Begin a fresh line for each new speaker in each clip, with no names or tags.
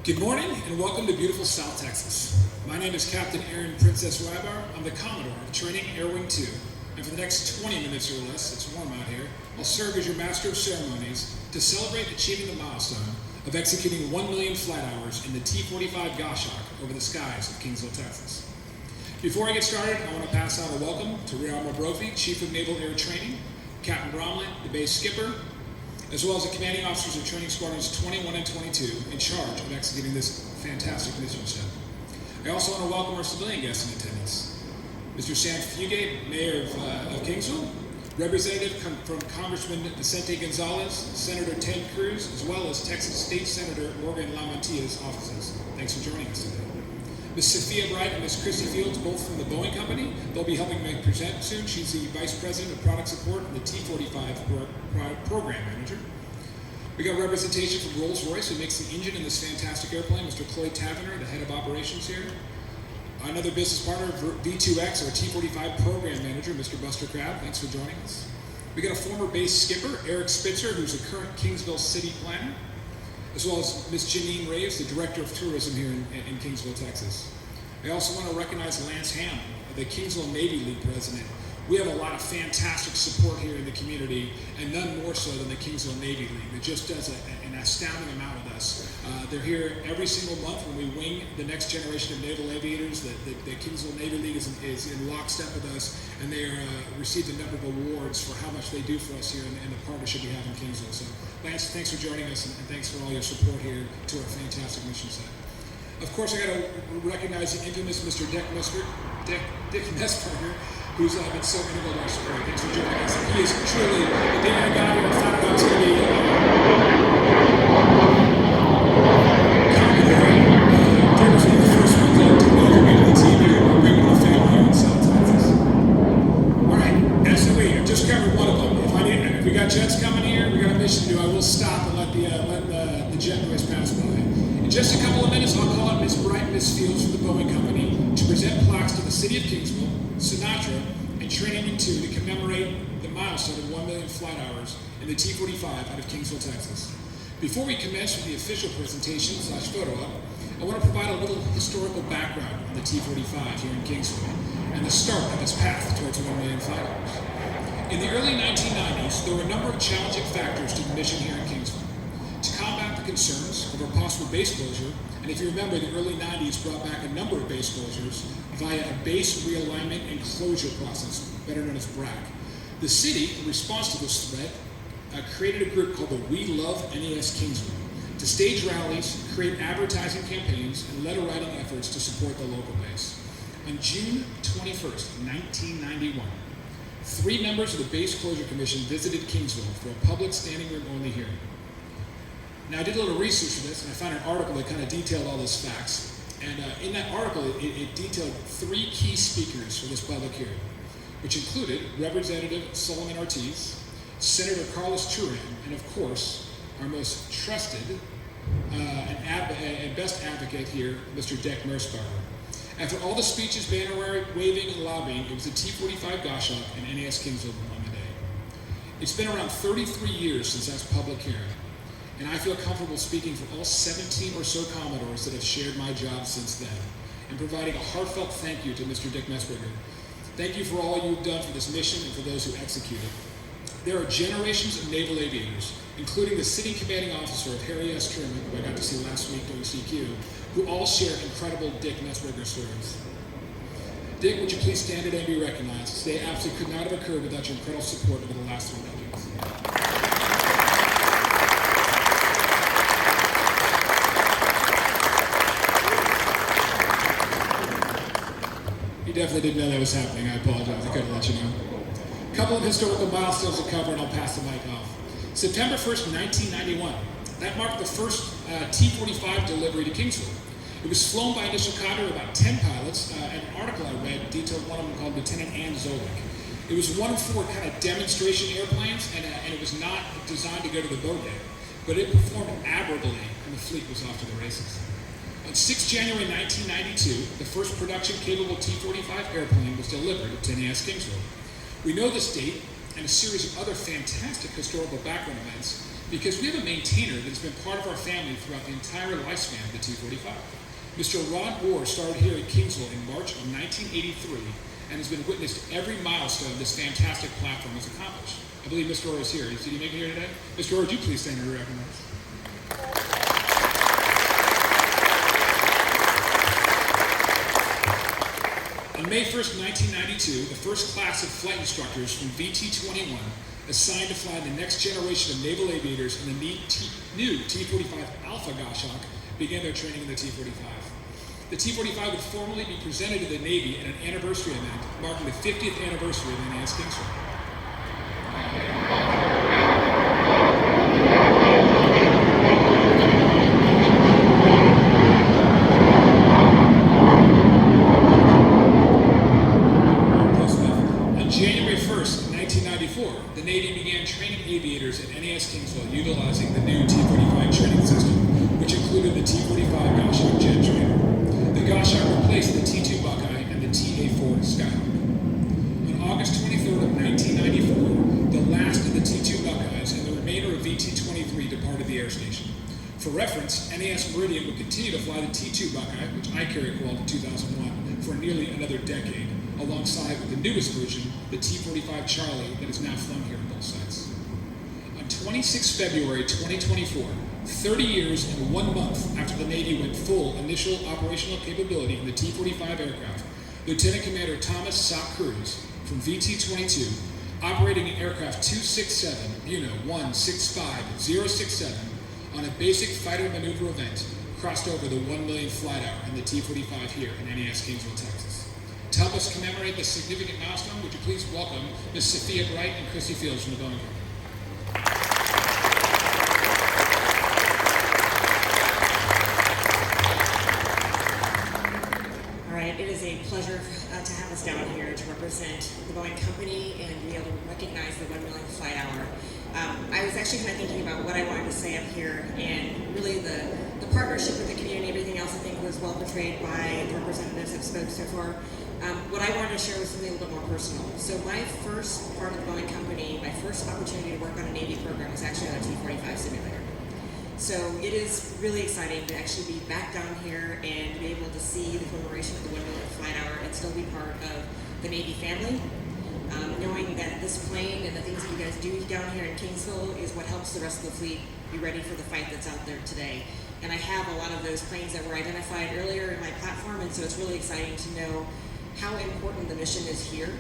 Good morning and welcome to beautiful South Texas. My name is Captain Aaron Princess Rybar. I'm the Commodore of Training Air Wing 2. And for the next 20 minutes or less, it's warm out here, I'll serve as your Master of Ceremonies to celebrate achieving the milestone of executing 1 million flight hours in the T-45 Goshawk over the skies of Kingsville, Texas. Before I get started, I want to pass out a welcome to Rear Admiral Brophy, Chief of Naval Air Training, Captain Bromley, the base skipper, as well as the commanding officers of Training Squadrons 21 and 22 in charge of executing this fantastic mission set. I also want to welcome our civilian guests in attendance. Mr. Sam Fugate, Mayor of Kingsville, Representative from Congressman Vicente Gonzalez, Senator Ted Cruz, as well as Texas State Senator Morgan Lamantia's offices. Thanks for joining us today. Ms. Sophia Bright and Ms. Christy Fields, both from the Boeing Company. They'll be helping me present soon. She's the Vice President of Product Support and the T-45 Program Manager. We got representation from Rolls-Royce, who makes the engine in this fantastic airplane, Mr. Cloyd Tavener, the Head of Operations here. Another business partner, V2X, our T-45 Program Manager, Mr. Buster Crabb. Thanks for joining us. We got a former base skipper, Eric Spitzer, who's a current Kingsville City Planner, as well as Ms. Janine Raves, the Director of Tourism here in Kingsville, Texas. I also want to recognize Lance Ham, the Kingsville Navy League President. We have a lot of fantastic support here in the community, and none more so than the Kingsville Navy League that just does an astounding amount with us. They're here every single month when we wing the next generation of naval aviators. The Kingsville Navy League is in lockstep with us, and they received a number of awards for how much they do for us here and the partnership we have in Kingsville. So Lance, thanks for joining us, and thanks for all your support here to our fantastic mission set. Of course, I got to recognize the infamous Mr. Dick Messberger, who's been so integral to our story. Thanks for joining us. He is truly the day I got here, I found out I was going to be Dick was one of the first ones to welcome me to the team here and bring my family here in South Texas. All right, SOE, I've just covered one of them. If we got jets coming here, we got a mission to do, I will stop and let the jet noise pass by. In just a couple of minutes, I'll call up Ms. Bright and Ms. Fields from the Boeing Company to present plaques to the City of Kingsville, Sinatra, and Training Wing 2 to commemorate the milestone of 1 million flight hours in the T-45 out of Kingsville, Texas. Before we commence with the official presentation / photo op, I want to provide a little historical background on the T-45 here in Kingsville and the start of its path towards 1 million flight hours. In the early 1990s, there were a number of challenging factors to the mission here in Kingsville. To combat the concerns of a possible base closure, and if you remember, the early 90s brought back a number of base closures via a base realignment and closure process, better known as BRAC. The city, in response to this threat, created a group called the We Love NAS Kingsville to stage rallies, create advertising campaigns, and letter-writing efforts to support the local base. On June 21st, 1991, 3 members of the Base Closure Commission visited Kingsville for a public standing room only hearing. Now, I did a little research for this, and I found an article that kind of detailed all these facts. And in that article, it detailed 3 key speakers for this public hearing, which included Representative Solomon Ortiz, Senator Carlos Turan, and of course, our most trusted and best advocate here, Mr. Dick Messberger. After all the speeches, banner waving, and lobbying, it was the T-45 Goshawk and NAS Kingsville on the day. It's been around 33 years since that public hearing, and I feel comfortable speaking for all 17 or so Commodores that have shared my job since then, and providing a heartfelt thank you to Mr. Dick Messberger. Thank you for all you've done for this mission and for those who execute it. There are generations of naval aviators, including the City Commanding Officer of Harry S. Truman, who I got to see last week during CQ, who all share incredible Dick Messberger stories. Dick, would you please stand today and be recognized? Today absolutely could not have occurred without your incredible support over the last 3 decades. You definitely didn't know that was happening. I apologize. I couldn't let you know. A couple of historical milestones to cover, and I'll pass the mic off. September 1st, 1991. That marked the first T-45 delivery to Kingsville. It was flown by initial cadre of about 10 pilots. An article I read detailed one of them called Lieutenant Ann Zolik. It was one of 4 kind of demonstration airplanes, and it was not designed to go to the boat yet, but it performed admirably, and the fleet was off to the races. On 6 January 1992, the first production-capable T-45 airplane was delivered to NAS Kingsville. We know this date and a series of other fantastic historical background events because we have a maintainer that has been part of our family throughout the entire lifespan of the T-45. Mr. Rod Moore started here at Kingsville in March of 1983 and has been witness to every milestone this fantastic platform has accomplished. I believe Mr. Orr is here. Did he make it here today? Mr. Orr, would you please stand and be recognized? On May 1st, 1992, the first class of flight instructors from VT-21 assigned to fly the next generation of naval aviators in the new T-45 Alpha Goshawk began their training in the T-45. The T-45 would formally be presented to the Navy at an anniversary event marking the 50th anniversary of NAS Kingsville. On January 1st, 1994, the Navy began training aviators at NAS Kingsville utilizing the new T-45 training system, which included the T-45 Goshawk jet trainer. The Goshawk replaced the T-2 Buckeye and the TA-4 Skyhawk. On August 23rd of 1994, the last of the T-2 Buckeyes and the remainder of VT-23 departed the air station. For reference, NAS Meridian would continue to fly the T-2 Buckeye, which I carried qual in 2001, for nearly another decade, alongside with the newest version, the T-45 Charlie, that is now flown here on both sites. On 26 February 2024, 30 years and 1 month after the Navy went full initial operational capability in the T-45 aircraft, Lieutenant Commander Thomas Sock Cruz from VT-22, operating an aircraft 267 Buno 165067 on a basic fighter maneuver event, crossed over the 1 million flight hour in the T-45 here in NAS Kingsville, Texas. To help us commemorate this significant milestone, would you please welcome Ms. Sophia Bright and Chrissy Fields from the Boeing Company.
It is a pleasure to have us down here to represent the Boeing Company and be able to recognize the 1 million flight hour. I was actually kind of thinking about what I wanted to say up here, and really the partnership with the community, everything else I think was well portrayed by the representatives that spoke so far. What I wanted to share was something a little bit more personal. So my first part of the Boeing Company, my first opportunity to work on a Navy program was actually on a T-45 simulator. So it is really exciting to actually be back down here and be able to see the commemoration of the 1 million flight hour and still be part of the Navy family. Knowing that this plane and the things that you guys do down here in Kingsville is what helps the rest of the fleet be ready for the fight that's out there today. And I have a lot of those planes that were identified earlier in my platform, and so it's really exciting to know how important the mission is here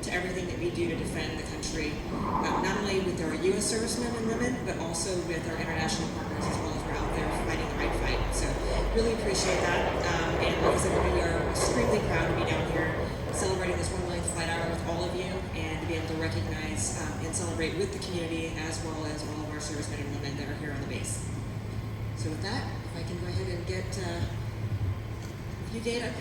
to everything that we do to defend the country, not only with our U.S. servicemen and women, but also with our international partners as well as we're out there fighting the right fight. So really appreciate that. And like I said, we are extremely proud to be down here celebrating this 1 millionth flight hour with all of you and to be able to recognize and celebrate with the community as well as all of our servicemen and women that are here on the base. So with that, if I can go ahead and get a few data.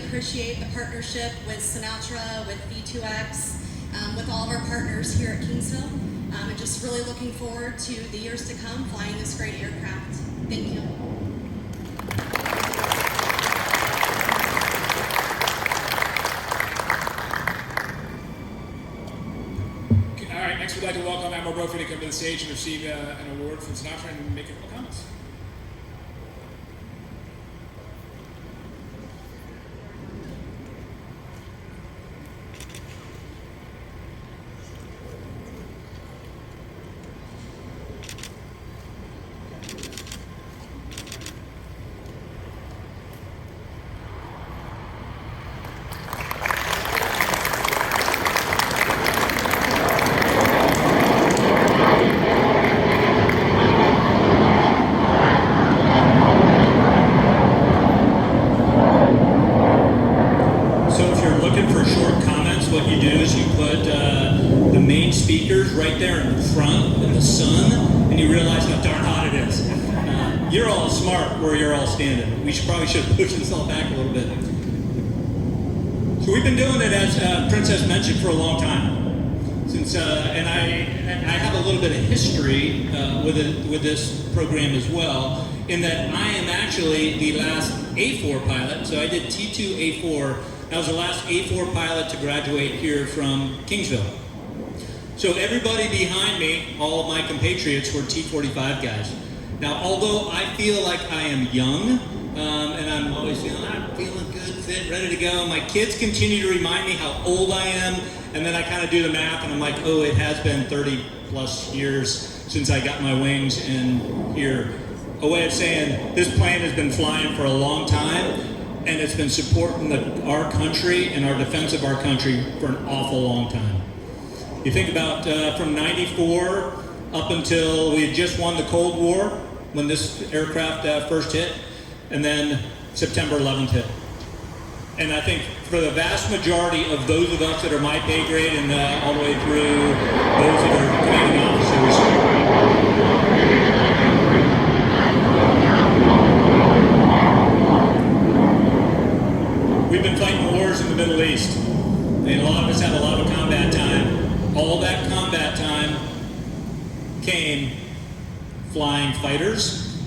Appreciate the partnership with Sinatra, with V2X, with all of our partners here at Kingsville, and just really looking forward to the years to come flying this great aircraft. Thank you.
All right, next we'd like to welcome Admiral Brophy to come to the stage and receive an award from Sinatra and make a couple comments.
You're all smart where you're all standing. We probably should push this all back a little bit. So we've been doing it, as Princess mentioned, for a long time. Since and I have a little bit of history with this program as well, in that I am actually the last A4 pilot. So I did T2 A4. I was the last A4 pilot to graduate here from Kingsville. So everybody behind me, all of my compatriots, were T-45 guys. Now, although I feel like I am young, and I'm always feeling, I'm feeling good, fit, ready to go, my kids continue to remind me how old I am, and then I kind of do the math, and I'm like, oh, it has been 30 plus years since I got my wings in here. A way of saying, this plane has been flying for a long time, and it's been supporting our country and our defense of our country for an awful long time. You think about from 94 up until we had just won the Cold War, when this aircraft first hit, and then September 11th hit. And I think for the vast majority of those of us that are my pay grade and all the way through those that are commanding officers, we've been fighting wars in the Middle East. And a lot of us have a lot of combat time. All that combat time came flying fighters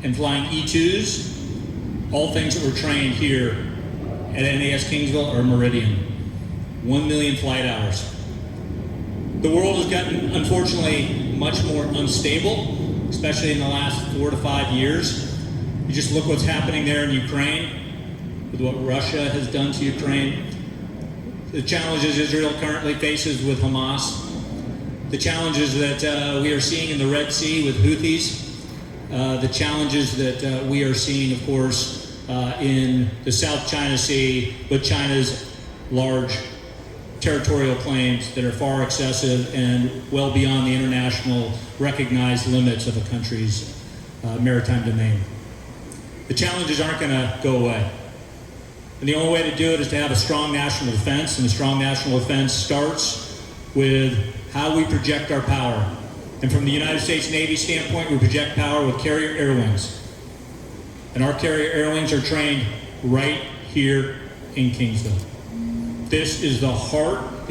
and flying E-2s, all things that were trained here at NAS Kingsville or Meridian. 1 million flight hours. The world has gotten, unfortunately, much more unstable, especially in the last 4 to 5 years. You just look what's happening there in Ukraine, with what Russia has done to Ukraine, the challenges Israel currently faces with Hamas, the challenges that we are seeing in the Red Sea with Houthis, the challenges that we are seeing, of course, in the South China Sea with China's large territorial claims that are far excessive and well beyond the international recognized limits of a country's maritime domain. The challenges aren't going to go away. And the only way to do it is to have a strong national defense, and a strong national defense starts with how we project our power. And from the United States Navy standpoint, we project power with carrier air wings. And our carrier air wings are trained right here in Kingsville. This is the heart of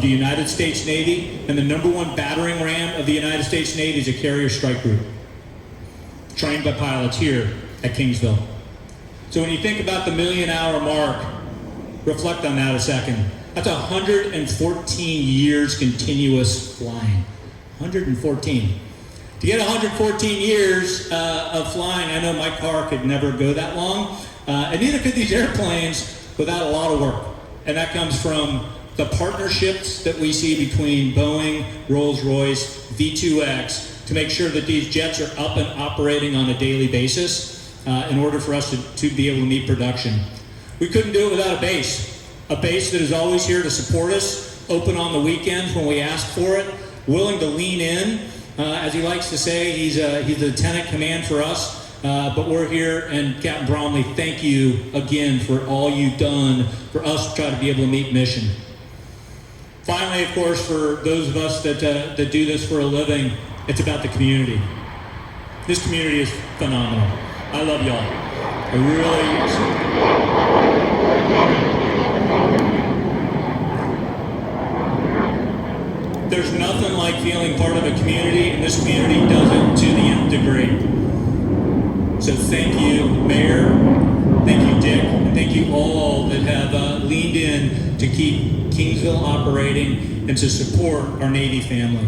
the United States Navy, and the #1 battering ram of the United States Navy is a carrier strike group, trained by pilots here at Kingsville. So when you think about the million-hour mark, reflect on that a second. That's 114 years continuous flying. 114. To get 114 years of flying, I know my car could never go that long, and neither could these airplanes without a lot of work. And that comes from the partnerships that we see between Boeing, Rolls-Royce, V2X, to make sure that these jets are up and operating on a daily basis in order for us to be able to meet production. We couldn't do it without a base that is always here to support us, open on the weekends when we ask for it, willing to lean in. As he likes to say, he's the lieutenant command for us, but we're here, and Captain Bromley, thank you again for all you've done for us to try to be able to meet mission. Finally, of course, for those of us that do this for a living, it's about the community. This community is phenomenal. I love y'all. I really. There's nothing like feeling part of a community, and this community does it to the nth degree. So thank you, Mayor, thank you, Dick, and thank you all that have leaned in to keep Kingsville operating and to support our Navy family.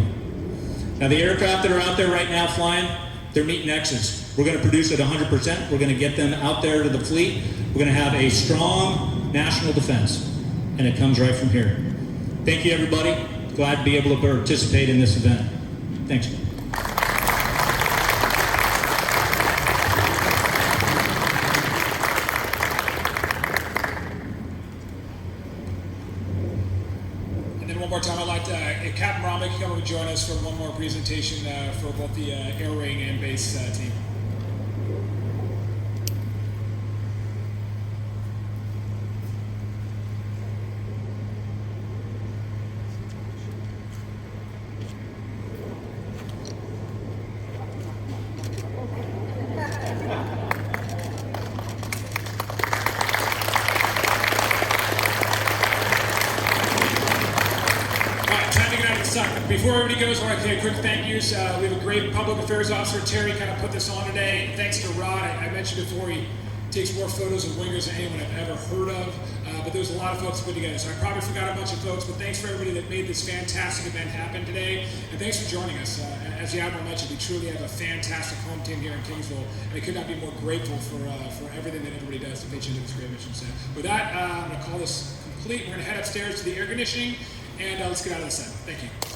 Now, the aircraft that are out there right now flying, they're meeting X's. We're going to produce at 100%. We're going to get them out there to the fleet. We're going to have a strong national defense, and it comes right from here. Thank you, everybody. Glad to be able to participate in this event. Thanks.
And then one more time, I'd like to, Captain Bromley can come over and join us for one more presentation for both the air wing and base team. before everybody goes, I want to say a quick thank yous. We have a great public affairs officer, Terry, kind of put this on today. Thanks to Rod. I mentioned before, he takes more photos of wingers than anyone I've ever heard of. But there's a lot of folks put together. So I probably forgot a bunch of folks, but thanks for everybody that made this fantastic event happen today. And thanks for joining us. As the Admiral mentioned, we truly have a fantastic home team here in Kingsville. And I could not be more grateful for everything that everybody does to pitch into this great mission. So with that, I'm going to call this complete. We're going to head upstairs to the air conditioning, and let's get out of the set. Thank you.